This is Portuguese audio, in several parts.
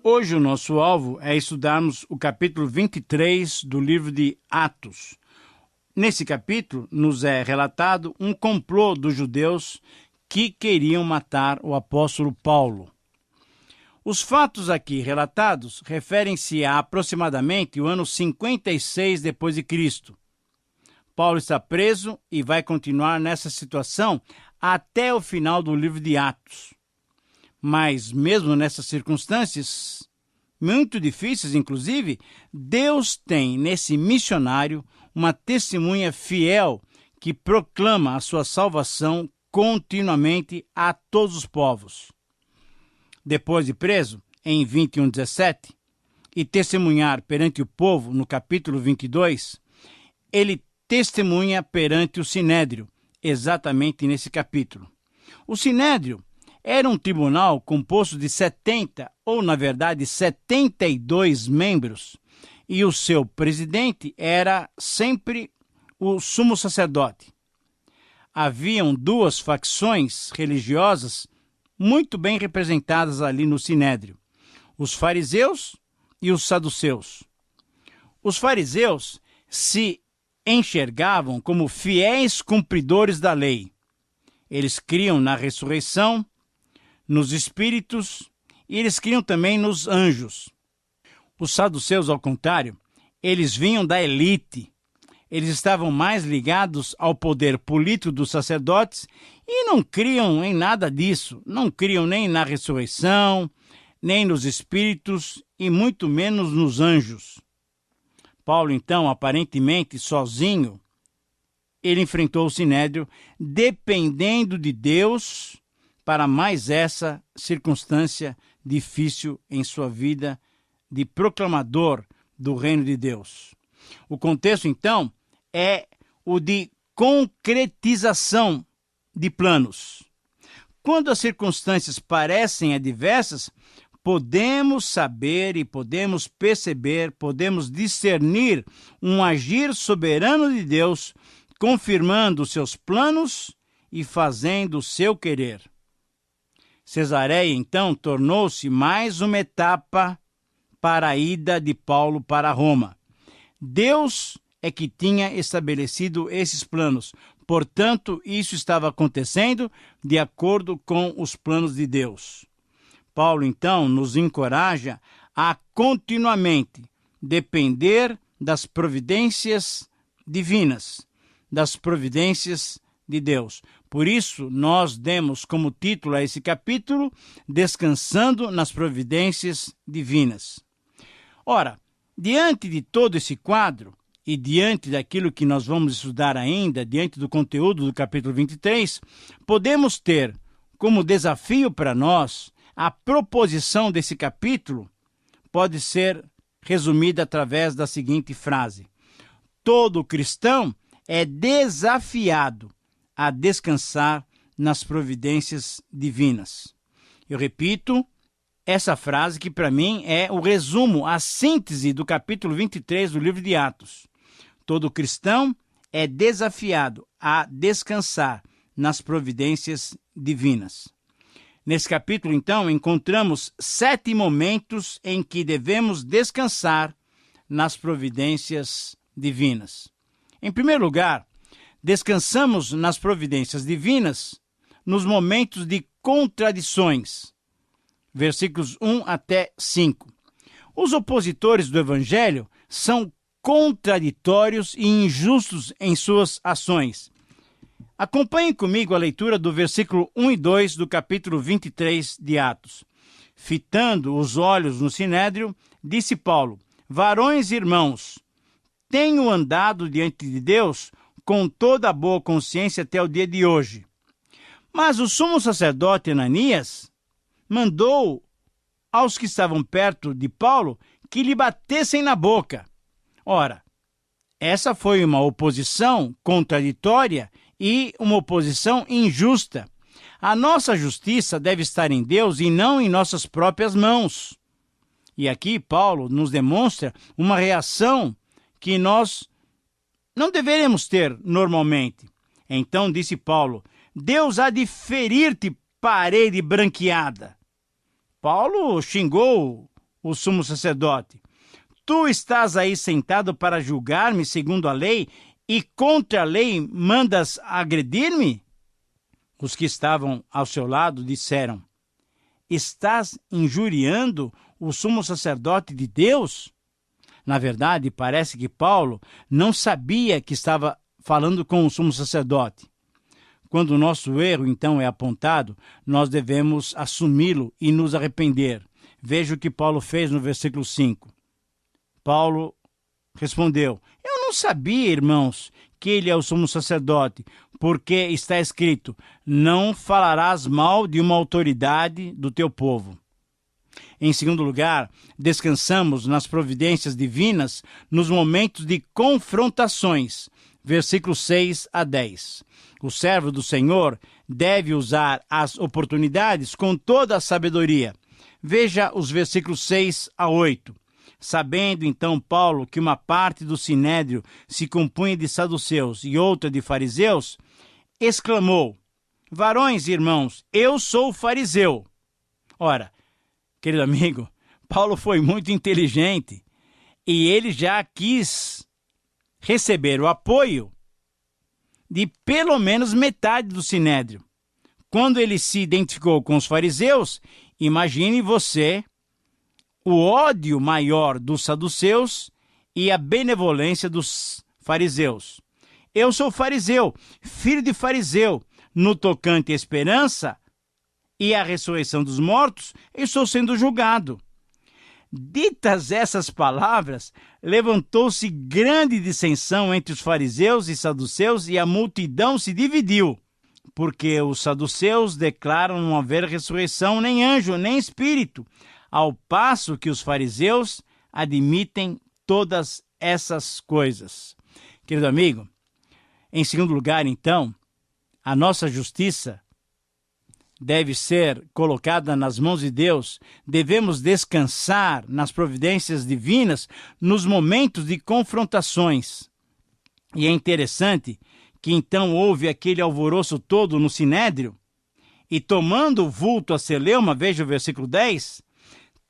Hoje o nosso alvo é estudarmos o capítulo 23 do livro de Atos. Nesse capítulo nos é relatado um complô dos judeus que queriam matar o apóstolo Paulo. Os fatos aqui relatados referem-se a aproximadamente o ano 56 depois de Cristo. Paulo está preso e vai continuar nessa situação até o final do livro de Atos. Mas mesmo nessas circunstâncias, muito difíceis inclusive, Deus tem nesse missionário uma testemunha fiel que proclama a sua salvação continuamente a todos os povos. Depois de preso, em 21:17, e testemunhar perante o povo, no capítulo 22, ele testemunha perante o Sinédrio, exatamente nesse capítulo. O Sinédrio era um tribunal composto de 70, ou na verdade 72 membros, e o seu presidente era sempre o sumo sacerdote. Haviam duas facções religiosas muito bem representadas ali no Sinédrio, os fariseus e os saduceus. Os fariseus se enxergavam como fiéis cumpridores da lei. Eles criam na ressurreição, nos espíritos, e eles criam também nos anjos. Os saduceus, ao contrário, eles vinham da elite. Eles estavam mais ligados ao poder político dos sacerdotes e não criam em nada disso. Não criam nem na ressurreição, nem nos espíritos e muito menos nos anjos. Paulo, então, aparentemente sozinho, ele enfrentou o Sinédrio dependendo de Deus para mais essa circunstância difícil em sua vida de proclamador do reino de Deus. O contexto, então, é o de concretização de planos. Quando as circunstâncias parecem adversas, podemos saber e podemos perceber, podemos discernir um agir soberano de Deus, confirmando os seus planos e fazendo o seu querer. Cesareia, então, tornou-se mais uma etapa para a ida de Paulo para Roma. Deus é que tinha estabelecido esses planos. Portanto, isso estava acontecendo de acordo com os planos de Deus. Paulo, então, nos encoraja a continuamente depender das providências divinas, das providências de Deus. Por isso, nós demos como título a esse capítulo, Descansando nas Providências Divinas. Ora, diante de todo esse quadro, e diante daquilo que nós vamos estudar ainda, diante do conteúdo do capítulo 23, podemos ter como desafio para nós a proposição desse capítulo pode ser resumida através da seguinte frase: todo cristão é desafiado a descansar nas providências divinas. Eu repito essa frase que para mim é o resumo, a síntese do capítulo 23 do livro de Atos. Todo cristão é desafiado a descansar nas providências divinas. Nesse capítulo, então, encontramos 7 momentos em que devemos descansar nas providências divinas. Em primeiro lugar, descansamos nas providências divinas nos momentos de contradições. Versículos 1 até 5. Os opositores do Evangelho são contraditórios e injustos em suas ações. Acompanhem comigo a leitura do versículo 1 e 2 do capítulo 23 de Atos. Fitando os olhos no Sinédrio, disse Paulo: varões e irmãos, tenho andado diante de Deus com toda a boa consciência até o dia de hoje. Mas o sumo sacerdote Ananias mandou aos que estavam perto de Paulo que lhe batessem na boca. Ora, essa foi uma oposição contraditória e uma oposição injusta. A nossa justiça deve estar em Deus e não em nossas próprias mãos. E aqui Paulo nos demonstra uma reação que nós não deveríamos ter normalmente. Então disse Paulo: Deus há de ferir-te, parede branqueada. Paulo xingou o sumo sacerdote: tu estás aí sentado para julgar-me segundo a lei, e contra a lei mandas agredir-me? Os que estavam ao seu lado disseram: estás injuriando o sumo sacerdote de Deus? Na verdade, parece que Paulo não sabia que estava falando com o sumo sacerdote. Quando o nosso erro, então, é apontado, nós devemos assumi-lo e nos arrepender. Veja o que Paulo fez no versículo 5. Paulo respondeu: eu não sabia, irmãos, que ele é o sumo sacerdote, porque está escrito: não falarás mal de uma autoridade do teu povo. Em segundo lugar, descansamos nas providências divinas nos momentos de confrontações. Versículos 6 a 10. O servo do Senhor deve usar as oportunidades com toda a sabedoria. Veja os versículos 6 a 8. Sabendo então Paulo que uma parte do sinédrio se compunha de saduceus e outra de fariseus, exclamou: varões e irmãos, eu sou fariseu. Ora, querido amigo, Paulo foi muito inteligente e ele já quis receber o apoio de pelo menos metade do sinédrio. Quando ele se identificou com os fariseus, imagine você o ódio maior dos saduceus e a benevolência dos fariseus. Eu sou fariseu, filho de fariseu. No tocante à esperança e à ressurreição dos mortos, eu estou sendo julgado. Ditas essas palavras, levantou-se grande dissensão entre os fariseus e saduceus, e a multidão se dividiu, porque os saduceus declaram não haver ressurreição, nem anjo, nem espírito, ao passo que os fariseus admitem todas essas coisas. Querido amigo, em segundo lugar, então, a nossa justiça deve ser colocada nas mãos de Deus. Devemos descansar nas providências divinas nos momentos de confrontações. E é interessante que então houve aquele alvoroço todo no sinédrio, e tomando o vulto a celeuma, veja o versículo 10,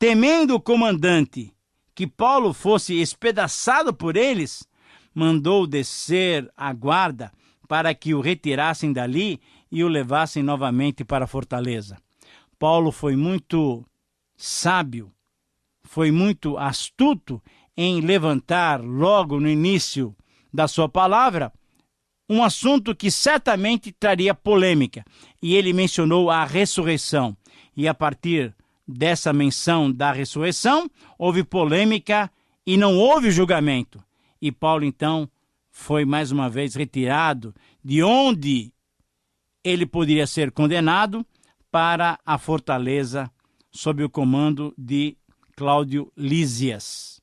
temendo o comandante que Paulo fosse espedaçado por eles, mandou descer a guarda para que o retirassem dali e o levassem novamente para a fortaleza. Paulo foi muito sábio, foi muito astuto em levantar logo no início da sua palavra um assunto que certamente traria polêmica. E ele mencionou a ressurreição. E a partir dessa menção da ressurreição, houve polêmica e não houve julgamento. E Paulo, então, foi mais uma vez retirado de onde ele poderia ser condenado para a fortaleza sob o comando de Cláudio Lísias.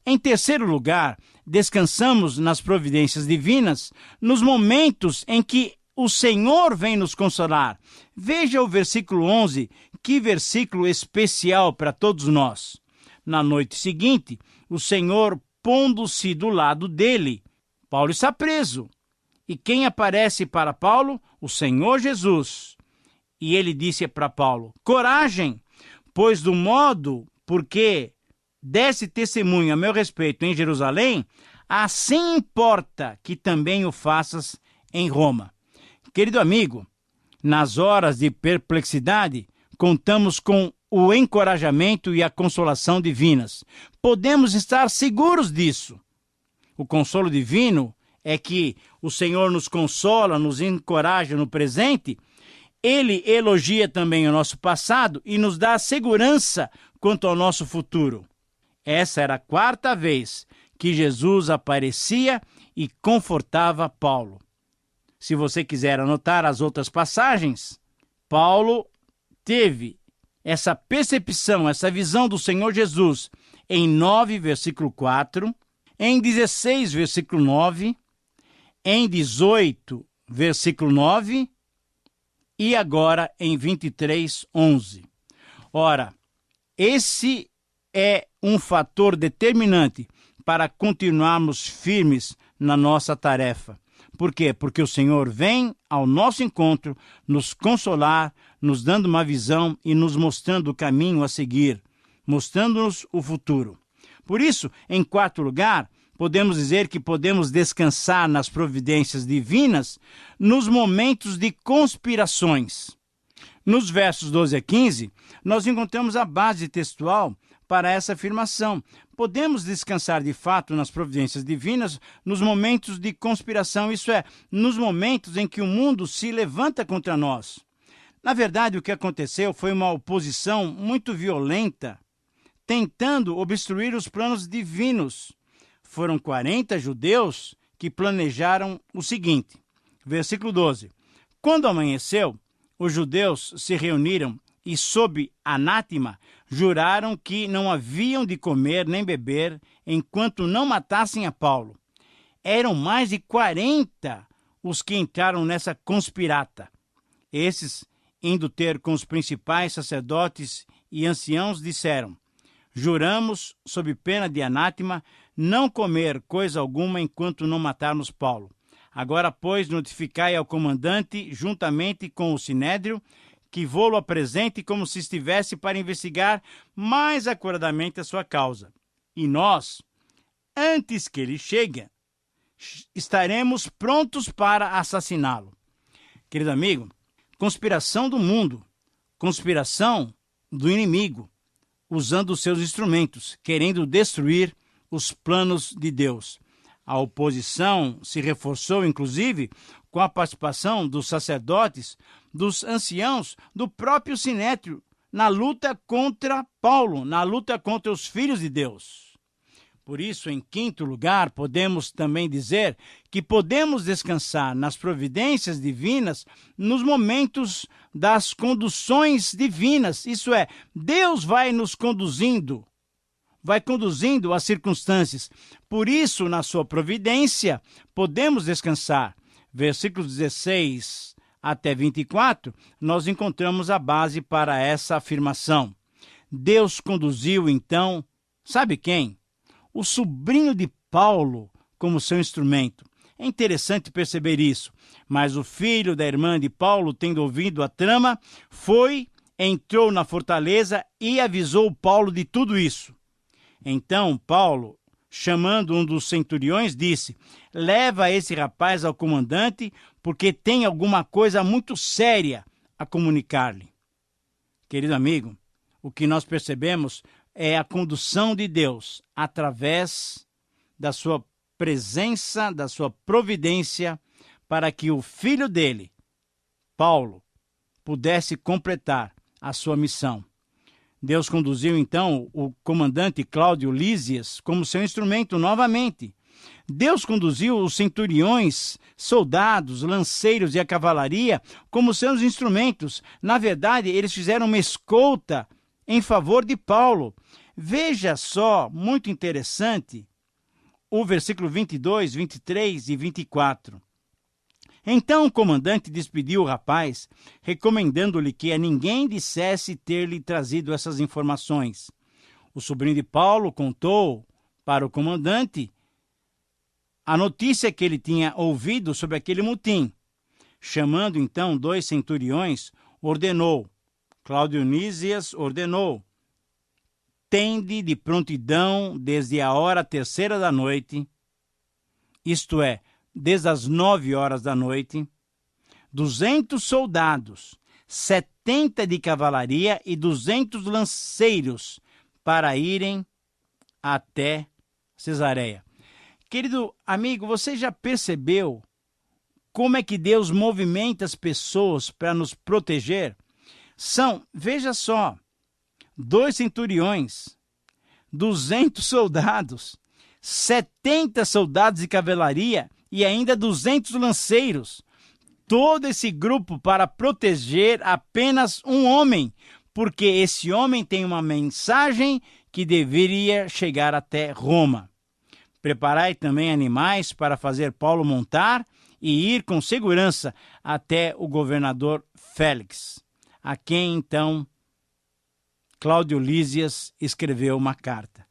Em terceiro lugar, descansamos nas providências divinas nos momentos em que o Senhor vem nos consolar. Veja o versículo 11, que versículo especial para todos nós. Na noite seguinte, o Senhor, pondo-se do lado dele, Paulo está preso. E quem aparece para Paulo? O Senhor Jesus. E ele disse para Paulo: coragem, pois do modo porque desse testemunho a meu respeito em Jerusalém, assim importa que também o faças em Roma. Querido amigo, nas horas de perplexidade, contamos com o encorajamento e a consolação divinas. Podemos estar seguros disso. O consolo divino é que o Senhor nos consola, nos encoraja no presente. Ele elogia também o nosso passado e nos dá segurança quanto ao nosso futuro. Essa era a quarta vez que Jesus aparecia e confortava Paulo. Se você quiser anotar as outras passagens, Paulo teve essa percepção, essa visão do Senhor Jesus em 9, versículo 4, em 16, versículo 9, em 18, versículo 9, e agora em 23, 11. Ora, esse é um fator determinante para continuarmos firmes na nossa tarefa. Por quê? Porque o Senhor vem ao nosso encontro nos consolar, nos dando uma visão e nos mostrando o caminho a seguir. mostrando-nos o futuro. Por isso, em quarto lugar, podemos dizer que podemos descansar nas providências divinas nos momentos de conspirações. Nos versos 12 a 15, nós encontramos a base textual para essa afirmação. Podemos descansar de fato nas providências divinas nos momentos de conspiração, isso é, nos momentos em que o mundo se levanta contra nós. Na verdade, o que aconteceu foi uma oposição muito violenta, tentando obstruir os planos divinos. Foram 40 judeus que planejaram o seguinte, versículo 12. Quando amanheceu, os judeus se reuniram e, sob anátema, juraram que não haviam de comer nem beber enquanto não matassem a Paulo. Eram mais de 40 os que entraram nessa conspirata. Esses, indo ter com os principais sacerdotes e anciãos, disseram: juramos, sob pena de anátema, não comer coisa alguma enquanto não matarmos Paulo. Agora, pois, notificai ao comandante, juntamente com o sinédrio, que vô-lo apresente como se estivesse para investigar mais acuradamente a sua causa. E nós, antes que ele chegue, estaremos prontos para assassiná-lo. Querido amigo, conspiração do mundo, conspiração do inimigo, usando os seus instrumentos, querendo destruir os planos de Deus. A oposição se reforçou, inclusive, com a participação dos sacerdotes, dos anciãos, do próprio sinédrio, na luta contra Paulo, na luta contra os filhos de Deus. Por isso, em quinto lugar, podemos também dizer que podemos descansar nas providências divinas nos momentos das conduções divinas. Isso é, Deus vai nos conduzindo, vai conduzindo as circunstâncias. Por isso, na sua providência, podemos descansar. Versículos 16 até 24, nós encontramos a base para essa afirmação. Deus conduziu, então, sabe quem? O sobrinho de Paulo como seu instrumento. É interessante perceber isso. Mas o filho da irmã de Paulo, tendo ouvido a trama, entrou na fortaleza e avisou Paulo de tudo isso. Então Paulo, chamando um dos centuriões, disse: leva esse rapaz ao comandante, porque tem alguma coisa muito séria a comunicar-lhe. Querido amigo, o que nós percebemos é a condução de Deus através da sua presença, da sua providência, para que o filho dele, Paulo, pudesse completar a sua missão. Deus conduziu, então, o comandante Cláudio Lísias como seu instrumento novamente. Deus conduziu os centuriões, soldados, lanceiros e a cavalaria como seus instrumentos. Na verdade, eles fizeram uma escolta em favor de Paulo. Veja só, muito interessante, o versículo 22, 23 e 24. Então o comandante despediu o rapaz, recomendando-lhe que a ninguém dissesse ter-lhe trazido essas informações. O sobrinho de Paulo contou para o comandante a notícia que ele tinha ouvido sobre aquele motim. Chamando então 2 centuriões, Cláudio Lísias ordenou: tende de prontidão desde a hora 3ª da noite, isto é, desde as 9 horas da noite, 200 soldados, 70 de cavalaria e 200 lanceiros para irem até Cesareia. Querido amigo, você já percebeu como é que Deus movimenta as pessoas para nos proteger? Veja só, 2 centuriões, 200 soldados, 70 soldados de cavalaria e ainda 200 lanceiros. Todo esse grupo para proteger apenas um homem, porque esse homem tem uma mensagem que deveria chegar até Roma. Preparai também animais para fazer Paulo montar e ir com segurança até o governador Félix, a quem então Cláudio Lísias escreveu uma carta.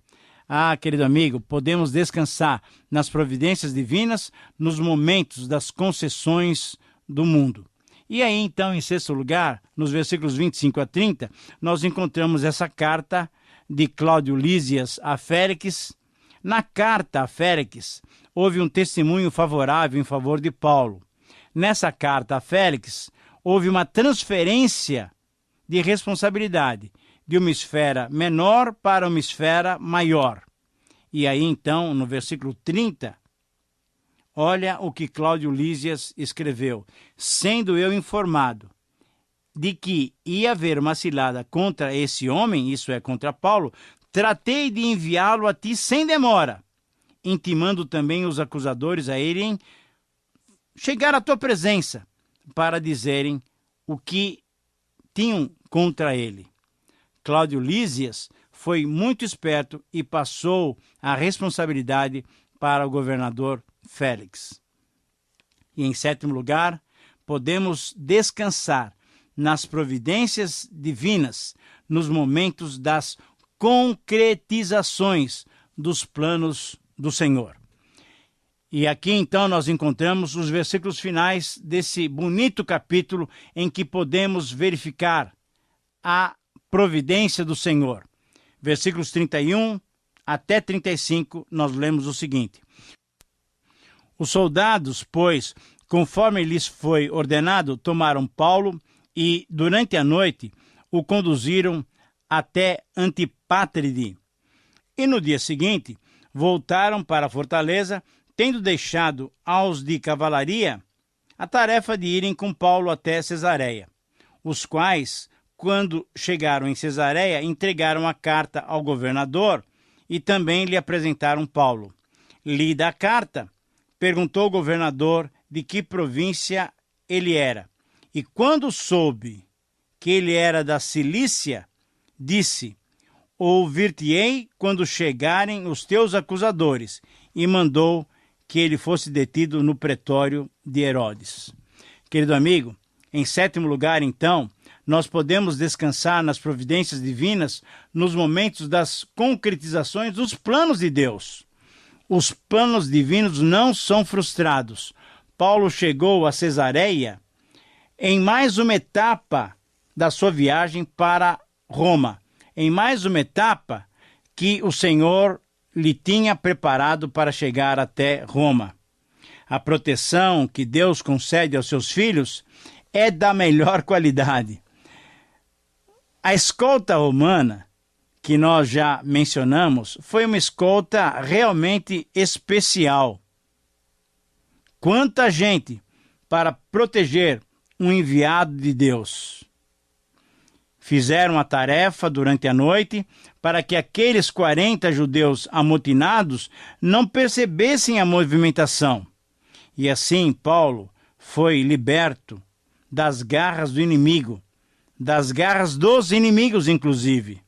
Querido amigo, podemos descansar nas providências divinas nos momentos das concessões do mundo. E aí, então, em sexto lugar, nos versículos 25 a 30, nós encontramos essa carta de Cláudio Lísias a Félix. Na carta a Félix, houve um testemunho favorável em favor de Paulo. Nessa carta a Félix, houve uma transferência de responsabilidade de uma esfera menor para uma esfera maior. E aí, então, no versículo 30, olha o que Cláudio Lísias escreveu. Sendo eu informado de que ia haver uma cilada contra esse homem, isso é, contra Paulo, tratei de enviá-lo a ti sem demora, intimando também os acusadores a irem chegar à tua presença para dizerem o que tinham contra ele. Cláudio Lísias foi muito esperto e passou a responsabilidade para o governador Félix. E em sétimo lugar, podemos descansar nas providências divinas, nos momentos das concretizações dos planos do Senhor. E aqui então nós encontramos os versículos finais desse bonito capítulo em que podemos verificar a providência do Senhor. Versículos 31 até 35, nós lemos o seguinte: Os soldados, pois, conforme lhes foi ordenado, tomaram Paulo e, durante a noite, o conduziram até Antipátride. E no dia seguinte, voltaram para a fortaleza, tendo deixado aos de cavalaria a tarefa de irem com Paulo até Cesareia, os quais, quando chegaram em Cesareia, entregaram a carta ao governador e também lhe apresentaram Paulo. Lida a carta, perguntou o governador de que província ele era. E quando soube que ele era da Cilícia, disse: Ouvir-te-ei quando chegarem os teus acusadores, e mandou que ele fosse detido no pretório de Herodes. Querido amigo, em sétimo lugar, então, nós podemos descansar nas providências divinas nos momentos das concretizações dos planos de Deus. Os planos divinos não são frustrados. Paulo chegou a Cesareia em mais uma etapa da sua viagem para Roma, em mais uma etapa que o Senhor lhe tinha preparado para chegar até Roma. A proteção que Deus concede aos seus filhos é da melhor qualidade. A escolta romana, que nós já mencionamos, foi uma escolta realmente especial. Quanta gente para proteger um enviado de Deus. Fizeram a tarefa durante a noite para que aqueles 40 judeus amotinados não percebessem a movimentação. E assim Paulo foi liberto das garras do inimigo, das garras dos inimigos, inclusive.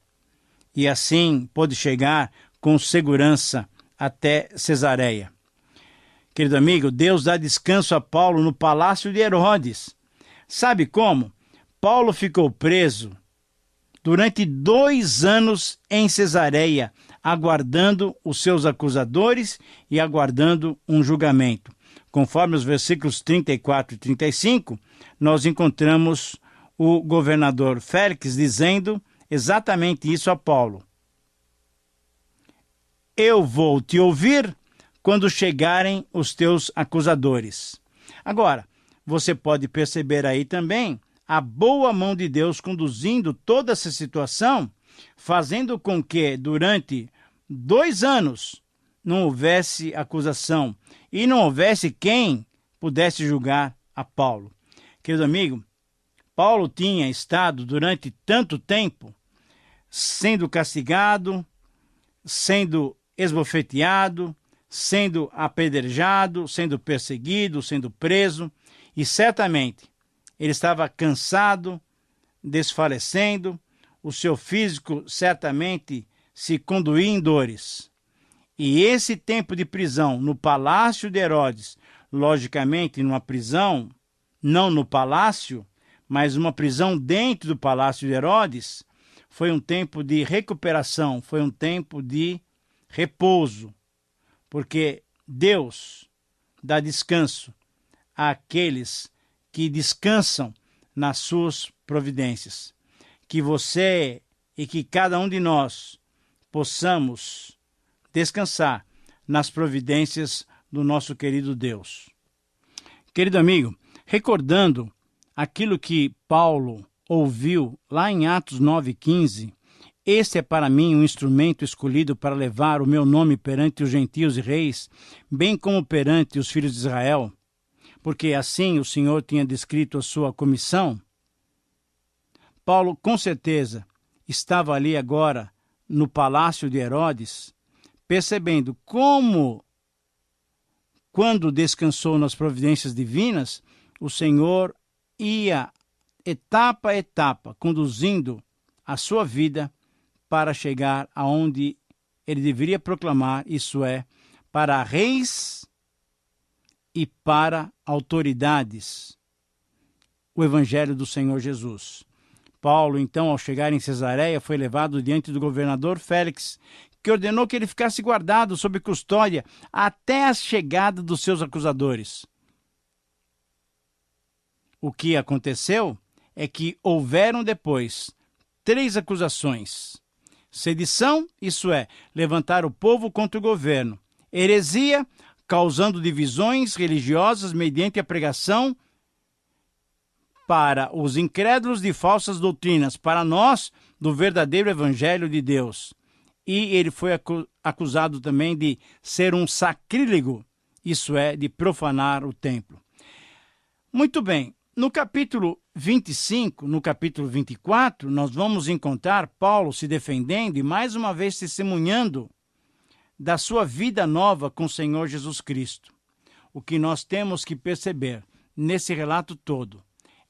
E assim pôde chegar com segurança até Cesareia. Querido amigo, Deus dá descanso a Paulo no palácio de Herodes. Sabe como? Paulo ficou preso durante 2 anos em Cesareia, aguardando os seus acusadores e aguardando um julgamento. Conforme os versículos 34 e 35, nós encontramos o governador Félix dizendo exatamente isso a Paulo. Eu vou te ouvir quando chegarem os teus acusadores. Agora, você pode perceber aí também a boa mão de Deus conduzindo toda essa situação, fazendo com que durante 2 anos não houvesse acusação e não houvesse quem pudesse julgar a Paulo. Querido amigo, Paulo tinha estado durante tanto tempo sendo castigado, sendo esbofeteado, sendo apedrejado, sendo perseguido, sendo preso, e certamente ele estava cansado, desfalecendo, o seu físico certamente se conduía em dores. E esse tempo de prisão no palácio de Herodes, logicamente numa prisão, não no palácio, mas uma prisão dentro do palácio de Herodes, foi um tempo de recuperação, foi um tempo de repouso, porque Deus dá descanso àqueles que descansam nas suas providências. Que você e que cada um de nós possamos descansar nas providências do nosso querido Deus. Querido amigo, recordando aquilo que Paulo ouviu lá em Atos 9,15, este é para mim um instrumento escolhido para levar o meu nome perante os gentios e reis, bem como perante os filhos de Israel, porque assim o Senhor tinha descrito a sua comissão. Paulo, com certeza, estava ali agora no palácio de Herodes, percebendo como, quando descansou nas providências divinas, o Senhor ia etapa a etapa conduzindo a sua vida para chegar aonde ele deveria proclamar, isso é, para reis e para autoridades, o evangelho do Senhor Jesus. Paulo, então, ao chegar em Cesareia, foi levado diante do governador Félix, que ordenou que ele ficasse guardado sob custódia até a chegada dos seus acusadores. O que aconteceu é que houveram depois 3 acusações. Sedição, isso é, levantar o povo contra o governo. Heresia, causando divisões religiosas mediante a pregação para os incrédulos de falsas doutrinas, para nós, do verdadeiro evangelho de Deus. E ele foi acusado também de ser um sacrílego, isso é, de profanar o templo. Muito bem, no capítulo 25, no capítulo 24, nós vamos encontrar Paulo se defendendo e mais uma vez testemunhando da sua vida nova com o Senhor Jesus Cristo. O que nós temos que perceber nesse relato todo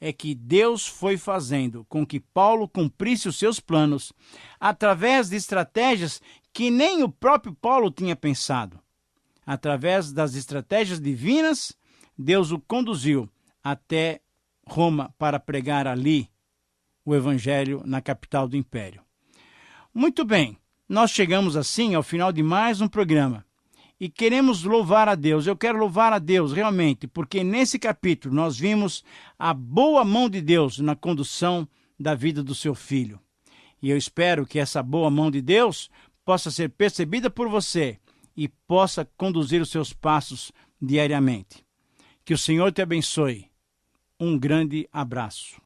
é que Deus foi fazendo com que Paulo cumprisse os seus planos através de estratégias que nem o próprio Paulo tinha pensado. Através das estratégias divinas, Deus o conduziu até Roma para pregar ali o evangelho na capital do império. Muito bem, nós chegamos assim ao final de mais um programa. E queremos louvar a Deus. Eu quero louvar a Deus realmente, porque nesse capítulo nós vimos a boa mão de Deus na condução da vida do seu filho. E eu espero que essa boa mão de Deus possa ser percebida por você e possa conduzir os seus passos diariamente. Que o Senhor te abençoe. Um grande abraço.